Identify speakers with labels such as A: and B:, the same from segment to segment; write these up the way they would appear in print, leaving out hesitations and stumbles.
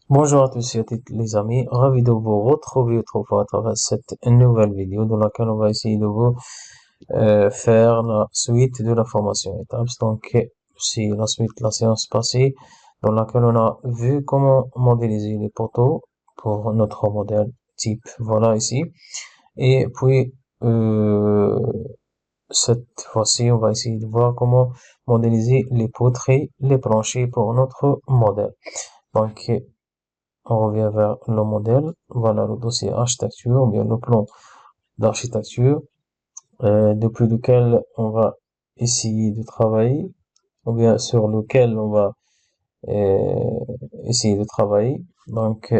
A: Bonjour à tous et à toutes les amis, ravi de vous retrouver autrefois à travers cette nouvelle vidéo dans laquelle on va essayer de vous faire la suite de la formation ETAPS. Donc c'est la suite de la séance passée dans laquelle on a vu comment modéliser les poteaux pour notre modèle type, voilà ici. Et puis cette fois-ci on va essayer de voir comment modéliser les poutres et les planchers pour notre modèle. Donc on revient vers le modèle. Voilà le dossier architecture, ou bien le plan d'architecture, depuis lequel on va essayer de travailler, ou bien sur lequel on va euh, essayer de travailler. Donc,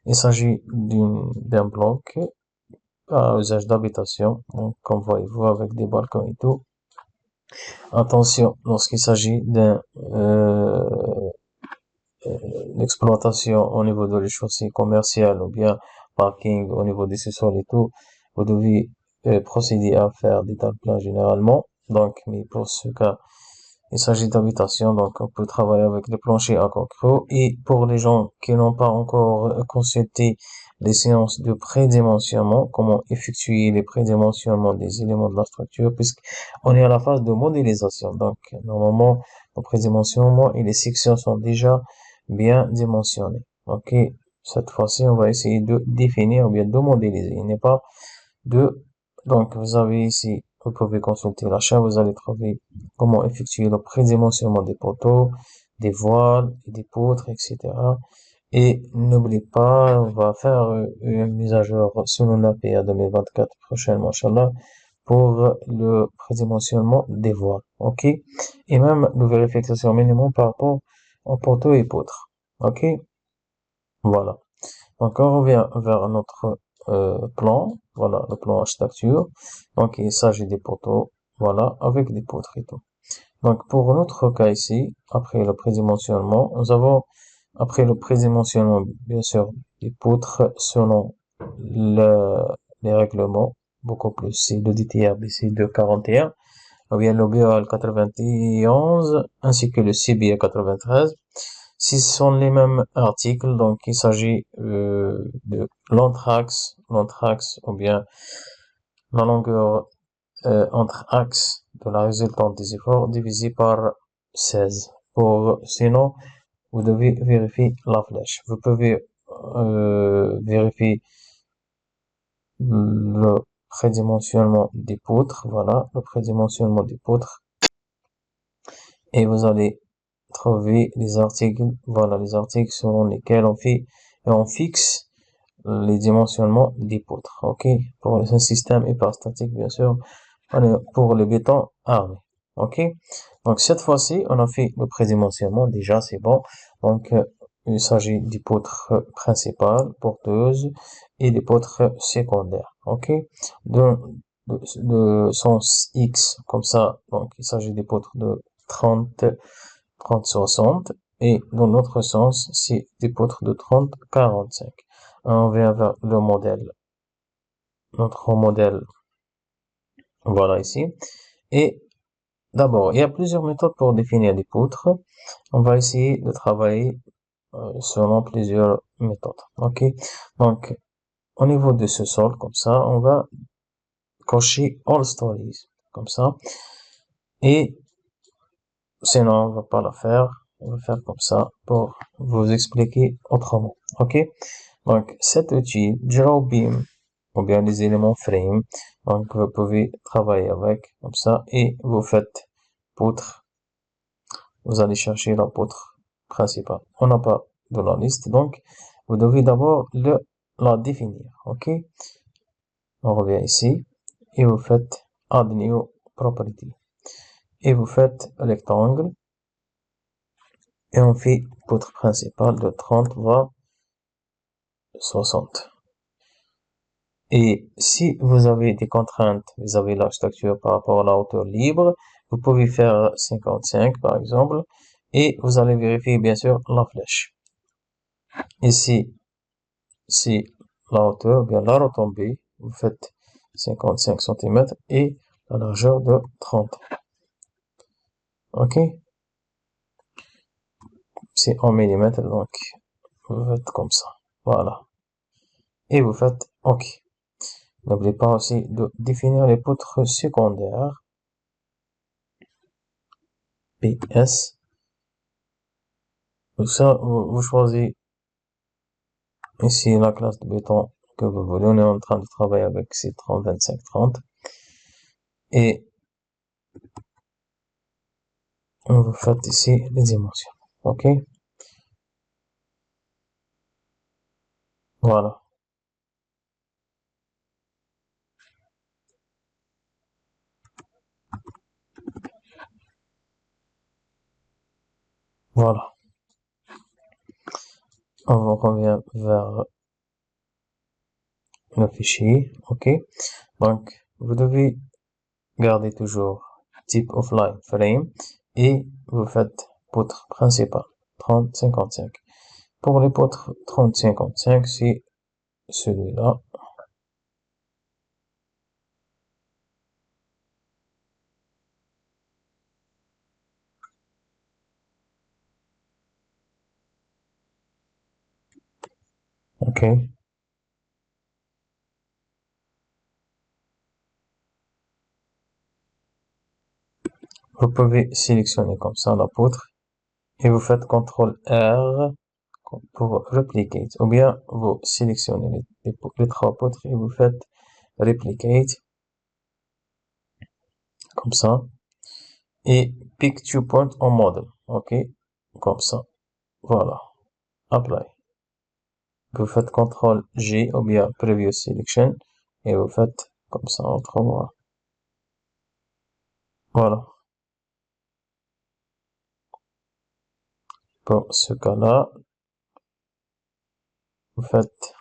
A: il s'agit d'un bloc à usage d'habitation, donc comme voyez-vous avec des balcons et tout. Attention, lorsqu'il s'agit l'exploitation au niveau de l'échaussée commerciale ou bien parking au niveau des sous-sols et tout, vous devez procéder à faire des tables plats généralement. Donc, mais pour ce cas, il s'agit d'habitation, donc on peut travailler avec des planchers à concrete. Et pour les gens qui n'ont pas encore consulté les séances de prédimensionnement, comment effectuer les prédimensionnements des éléments de la structure, puisqu'on est à la phase de modélisation. Donc, normalement, le prédimensionnement et les sections sont déjà bien dimensionnées. Ok, cette fois-ci, on va essayer de définir ou bien de modéliser. Il n'est pas de, donc vous avez ici, vous pouvez consulter la chaîne, vous allez trouver comment effectuer le prédimensionnement des poteaux, des voiles, des poutres, etc. Et n'oubliez pas, on va faire une mise à jour selon l'APA 2024 prochainement, Inch'Allah, pour le prédimensionnement des voiles. Ok? Et même le vérification minimum par rapport aux poteaux et poutres. Ok? Voilà. Donc, on revient vers notre plan. Voilà, le plan architecture. Donc, il s'agit des poteaux. Voilà, avec des poutres et tout. Donc, pour notre cas ici, après le prédimensionnement, nous avons, après le prédimensionnement, bien sûr, des poutres selon le, les règlements, beaucoup plus, c'est le DTR BC 241, ou bien le BOL 91, ainsi que le CBA 93. Si ce sont les mêmes articles, donc il s'agit de l'anthrax, ou bien la longueur entre axes de la résultante des efforts divisé par 16. Sinon, vous devez vérifier la flèche. Vous pouvez vérifier le prédimensionnement des poutres, voilà, le prédimensionnement des poutres, et vous allez trouver les articles, voilà, les articles selon lesquels on fait et on fixe les dimensionnements des poutres, ok, pour un système hyperstatique, bien sûr, pour le béton armé, ok. Donc cette fois-ci, on a fait le prédimensionnement, déjà c'est bon. Donc il s'agit des poutres principales, porteuses et des poutres secondaires, ok. De, de sens X, comme ça, donc il s'agit des poutres de 30-60, et dans l'autre sens, c'est des poutres de 30-45. On vient vers le modèle, notre modèle, voilà ici. Et d'abord, il y a plusieurs méthodes pour définir des poutres. On va essayer de travailler selon plusieurs méthodes. Ok. Donc, au niveau de ce sol, comme ça, on va cocher All Stories, comme ça. Et sinon, on va pas la faire. On va faire comme ça pour vous expliquer autrement. Ok. Donc, cet outil, Drawbeam, ou bien les éléments frame, donc vous pouvez travailler avec, comme ça, et vous faites poutre. Vous allez chercher la poutre principale. On n'a pas de la liste, donc vous devez d'abord la définir. Ok? On revient ici et vous faites Add New Property. Et vous faites rectangle et on fait poutre principale de 30 va 60. Et si vous avez des contraintes vis-à-vis de l'architecture par rapport à la hauteur libre, vous pouvez faire 55 par exemple, et vous allez vérifier bien sûr la flèche. Ici, si la hauteur, bien la retombée, vous faites 55 cm et la largeur de 30. Ok? C'est en millimètres, donc vous faites comme ça. Voilà. Et vous faites OK. N'oubliez pas aussi de définir les poutres secondaires. PS. Tout ça, vous choisissez ici la classe de béton que vous voulez. On est en train de travailler avec Citron 2530. Et vous faites ici les dimensions. OK? Voilà. Voilà. On revient vers le fichier. OK? Donc, vous devez garder toujours type offline frame et vous faites poutre principale 3055. Pour les poutres 3055, c'est celui-là. OK? Vous pouvez sélectionner comme ça la poutre et vous faites CTRL R pour replicate. Ou bien vous sélectionnez les trois poutres et vous faites replicate comme ça. Et pick two point en model. OK? Comme ça. Voilà. Apply. Vous faites CTRL G ou bien Previous Selection et vous faites comme ça autrement. Voilà. Pour ce cas-là, vous faites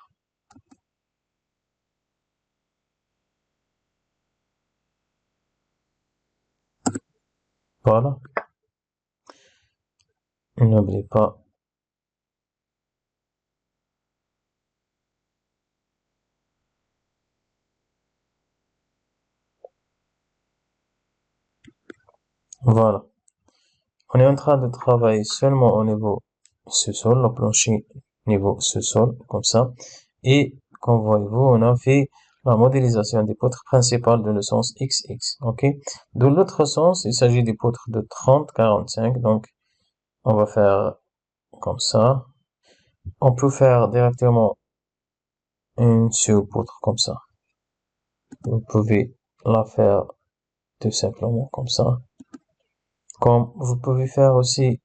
A: voilà. N'oubliez pas. Voilà. On est en train de travailler seulement au niveau sous-sol, le plancher niveau sous-sol, comme ça. Et comme voyez-vous, on a fait la modélisation des poutres principales dans le sens XX. OK? De l'autre sens, il s'agit des poutres de 30-45. Donc, on va faire comme ça. On peut faire directement une seule poutre comme ça. Vous pouvez la faire tout simplement comme ça. Comme vous pouvez faire aussi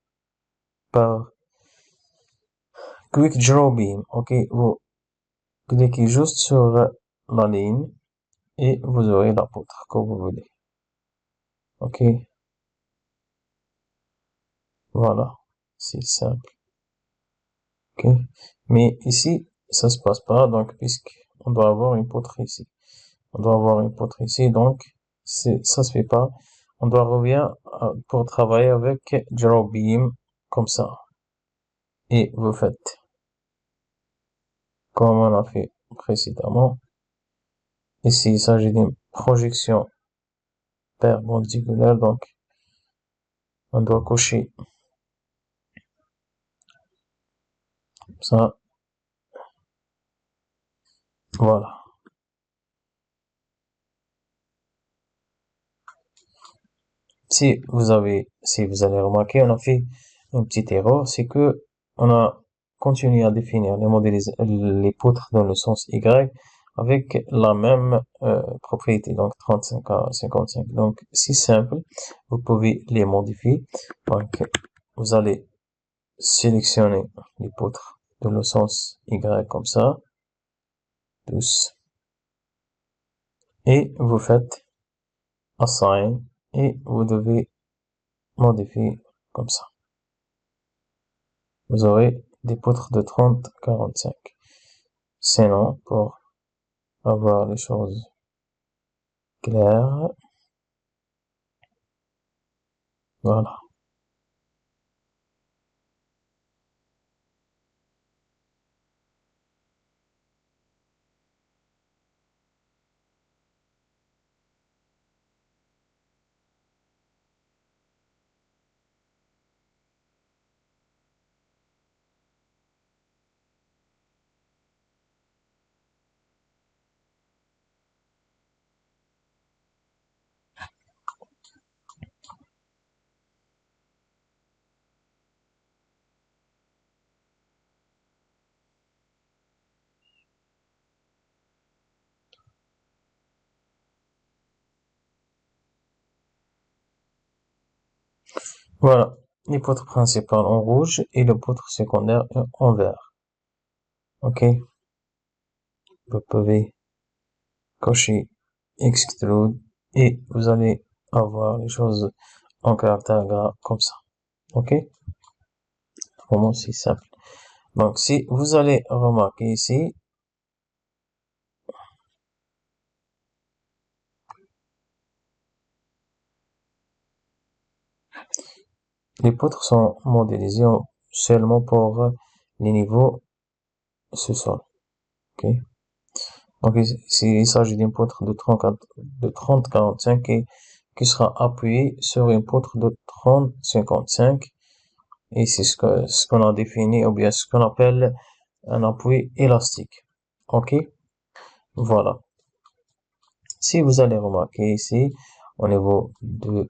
A: par Quick Draw Beam. OK? Vous cliquez juste sur la ligne et vous aurez la poutre que vous voulez. OK? Voilà. C'est simple. OK? Mais ici, ça se passe pas, donc, puisqu'on doit avoir une poutre ici. On doit avoir une poutre ici, donc, ça se fait pas. On doit revenir pour travailler avec Draw Beam, comme ça. Et vous faites, comme on a fait précédemment. Ici, il s'agit d'une projection perpendiculaire, donc, on doit cocher ça. Voilà. Si vous allez remarquer, on a fait une petite erreur, c'est que on a continué à définir les poutres dans le sens Y avec la même propriété, donc 35 à 55. Donc, c'est simple, vous pouvez les modifier. Donc, vous allez sélectionner les poutres dans le sens Y comme ça, tous, et vous faites Assign, et vous devez modifier comme ça. Vous aurez des poutres de 30-45. Sinon, pour avoir les choses claires, voilà. Voilà. Les poutres principales en rouge et les poutres secondaires en vert. OK? Vous pouvez cocher extrude et vous allez avoir les choses en caractère gras comme ça. OK? Vraiment, c'est simple. Donc, si vous allez remarquer ici, les poutres sont modélisées seulement pour les niveaux sous-sol. OK? Donc, ici, il s'agit d'une poutre de 30-45 qui sera appuyée sur une poutre de 30-55. Et c'est ce qu'on a défini, ou bien ce qu'on appelle un appui élastique. OK? Voilà. Si vous allez remarquer ici, au niveau de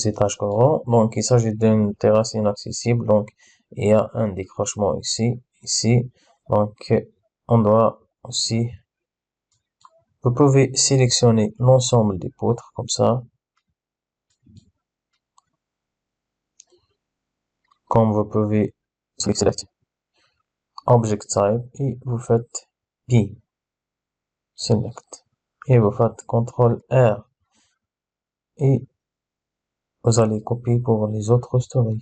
A: étages courants, donc il s'agit d'une terrasse inaccessible, donc il y a un décrochement ici, donc on doit aussi, vous pouvez sélectionner l'ensemble des poutres comme ça, comme vous pouvez sélectionner Object Type et vous faites P, Select, et vous faites CTRL R et vous allez copier pour les autres stories.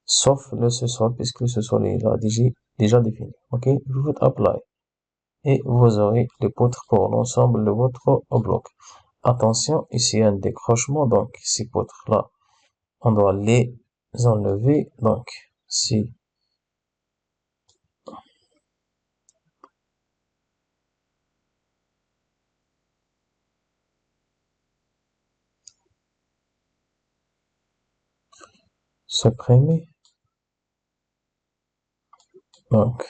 A: Sauf le sous-sol, puisque le sous-sol est là déjà défini. OK? Vous faites Apply. Et vous aurez les poutres pour l'ensemble de votre bloc. Attention, ici il y a un décrochement, donc ces poutres-là, on doit les enlever. Donc, si supprimer, donc,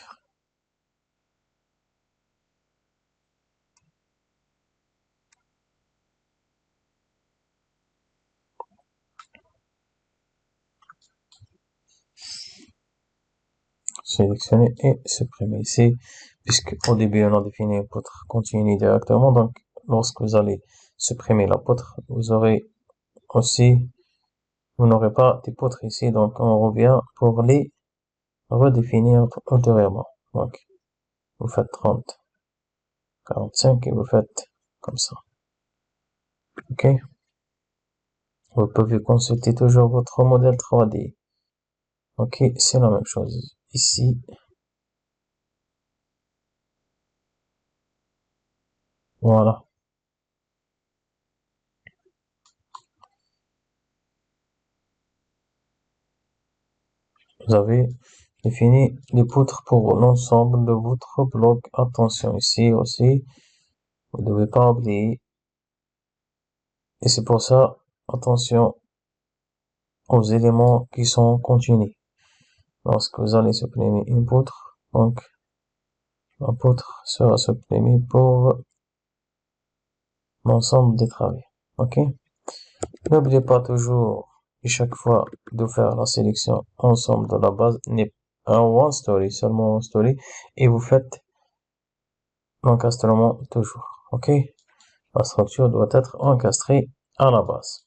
A: sélectionner et supprimer ici, puisque au début on a défini une poutre continue directement. Donc, lorsque vous allez supprimer la poutre, vous aurez aussi, vous n'aurez pas des poutres ici, donc on revient pour les redéfinir ultérieurement. Donc, vous faites 30, 45 et vous faites comme ça. OK? Vous pouvez consulter toujours votre modèle 3D. OK? C'est la même chose. Ici, voilà. Vous avez défini les poutres pour l'ensemble de votre bloc. Attention ici aussi, vous ne devez pas oublier. Et c'est pour ça, attention aux éléments qui sont continus. Lorsque vous allez supprimer une poutre, donc la poutre sera supprimée pour l'ensemble des travaux. OK? N'oubliez pas toujours, et chaque fois, de faire la sélection ensemble de la base, n'est un one story, seulement one story, et vous faites l'encastrement toujours. OK? La structure doit être encastrée à la base.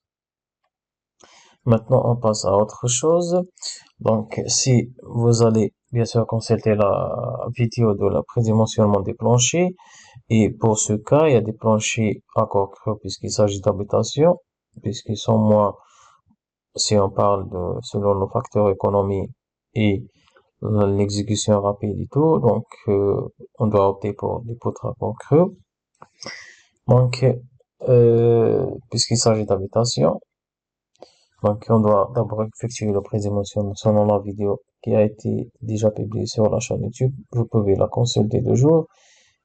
A: Maintenant, on passe à autre chose. Donc, si vous allez bien sûr consulter la vidéo de la prédimensionnement des planchers, et pour ce cas, il y a des planchers à corps creux puisqu'il s'agit d'habitation, puisqu'ils sont moins, si on parle de, selon nos facteurs économie et l'exécution rapide et tout, donc on doit opter pour des poutres à corps creux. Donc, puisqu'il s'agit d'habitation, donc on doit d'abord effectuer le prédimensionnement selon la vidéo qui a été déjà publiée sur la chaîne YouTube. Vous pouvez la consulter toujours.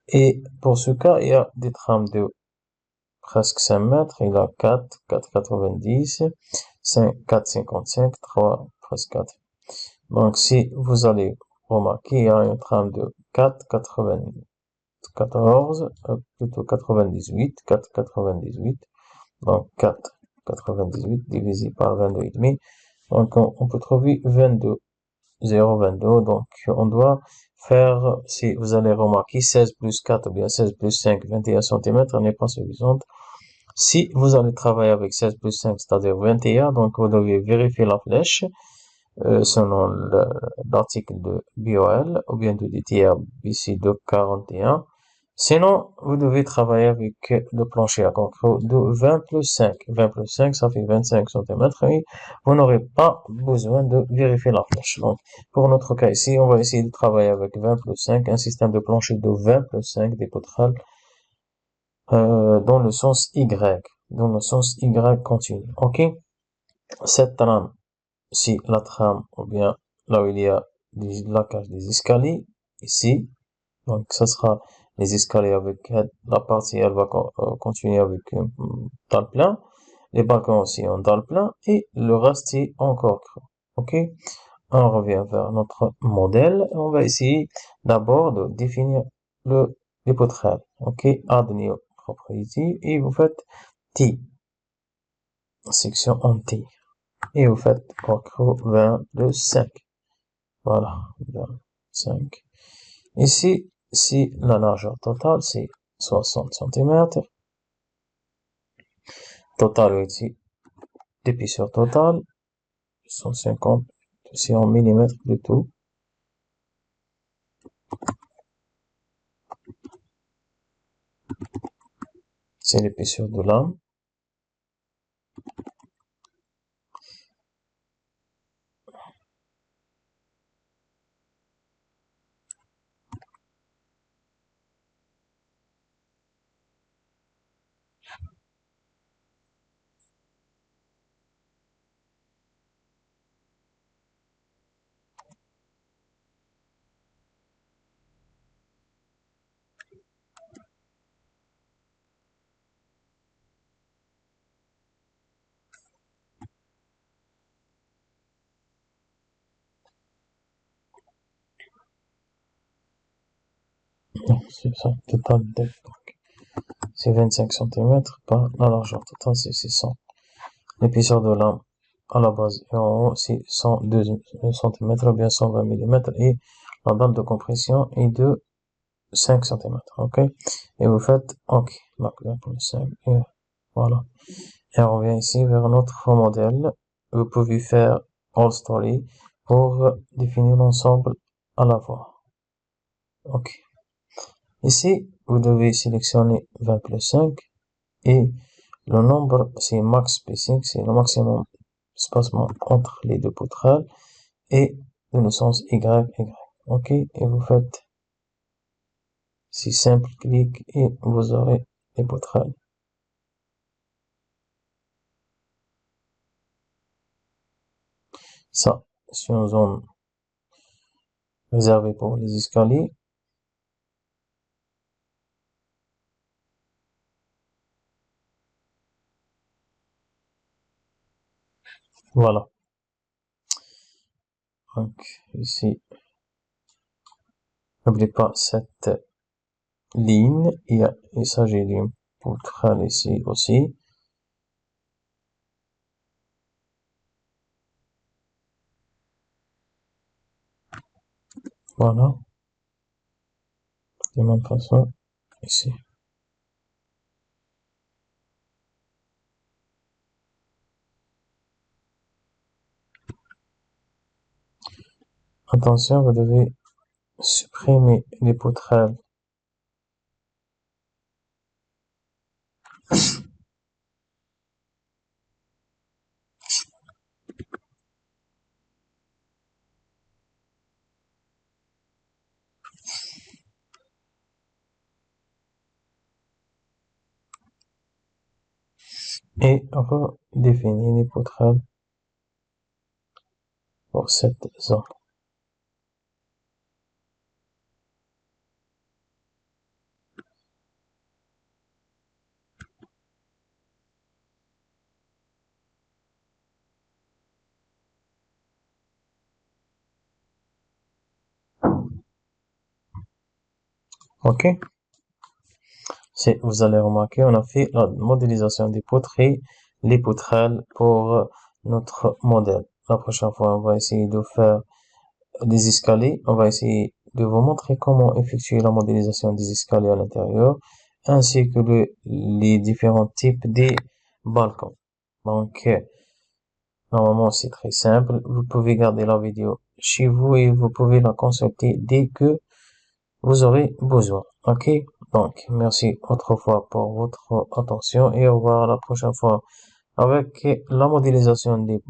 A: Et pour ce cas, il y a des trames de presque 5 mètres. Il y a 4, 4,90, 5, 4,55, 3, presque 4. Donc, si vous allez remarquer, il y a une trame de 4,94, plutôt 98, 4,98. Donc, 4,98 divisé par 22,5. Donc, on peut trouver 22, 0,22. Donc, on doit faire, si vous allez remarquer, 16 plus 4 ou bien 16 plus 5, 21 cm n'est pas suffisante. Si vous allez travailler avec 16 plus 5, c'est-à-dire 21, donc vous devez vérifier la flèche selon l'article de BOL ou bien de DTR BC 241. Sinon, vous devez travailler avec le plancher à concret de 20 plus 5. 20 plus 5, ça fait 25 centimètres et vous n'aurez pas besoin de vérifier la flèche. Donc, pour notre cas ici, on va essayer de travailler avec 20 plus 5, un système de plancher de 20 plus 5 des poutrelles dans le sens Y, dans le sens Y continu. Ok? Cette trame, si la trame, ou bien là où il y a la cage des escaliers, ici, donc ça sera les escaliers avec la partie, elle va continuer avec dans le plein, les balcons aussi en dans le plein, et le reste est encore creux. Ok? On revient vers notre modèle, on va essayer d'abord de définir les poutrelles. Ok? Add new propriété, et vous faites T, section en T. Et vous faites encore 22,5. Voilà, 25. Ici, si la largeur totale, c'est 60 centimètres, total ici, l'épaisseur totale, 150, c'est en millimètres plutôt, c'est l'épaisseur de lame. C'est ça, total depth. C'est 25 centimètres par la largeur totale, c'est 600. L'épaisseur de lame à la base et en haut, c'est 102 centimètres ou bien 120 millimètres et la date de compression est de 5 centimètres. Ok? Et vous faites OK. Marque là pour le 5. Et voilà. Et on revient ici vers notre modèle. Vous pouvez faire All Story pour définir l'ensemble à la fois. OK. Ici, vous devez sélectionner 20 plus 5 et le nombre, c'est max spacing, c'est le maximum espacement entre les deux poutrelles et dans le sens Y. OK. Et vous faites 6 simples clics et vous aurez les poutrelles. Ça, c'est une zone réservée pour les escaliers. Voilà. Donc, ici, n'oubliez pas cette ligne. Il s'agit d'une poutrelle ici aussi. Voilà. De la même façon, ici. Attention, vous devez supprimer les poutrelles. Et redéfinir les poutrelles pour cette zone. OK? Vous allez remarquer, on a fait la modélisation des poutres et les poutrelles pour notre modèle. La prochaine fois, on va essayer de faire des escaliers. On va essayer de vous montrer comment effectuer la modélisation des escaliers à l'intérieur ainsi que les différents types des balcons. Donc, normalement, c'est très simple. Vous pouvez garder la vidéo chez vous et vous pouvez la consulter dès que vous aurez besoin. Ok? Donc, merci autrefois pour votre attention et au revoir à la prochaine fois avec la modélisation des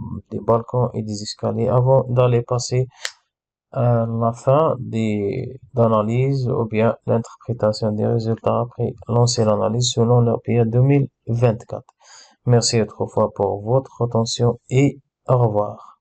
A: balcons et des escaliers avant d'aller passer à la fin d'analyse ou bien l'interprétation des résultats après lancer l'analyse selon l'APA 2024. Merci autrefois pour votre attention et au revoir.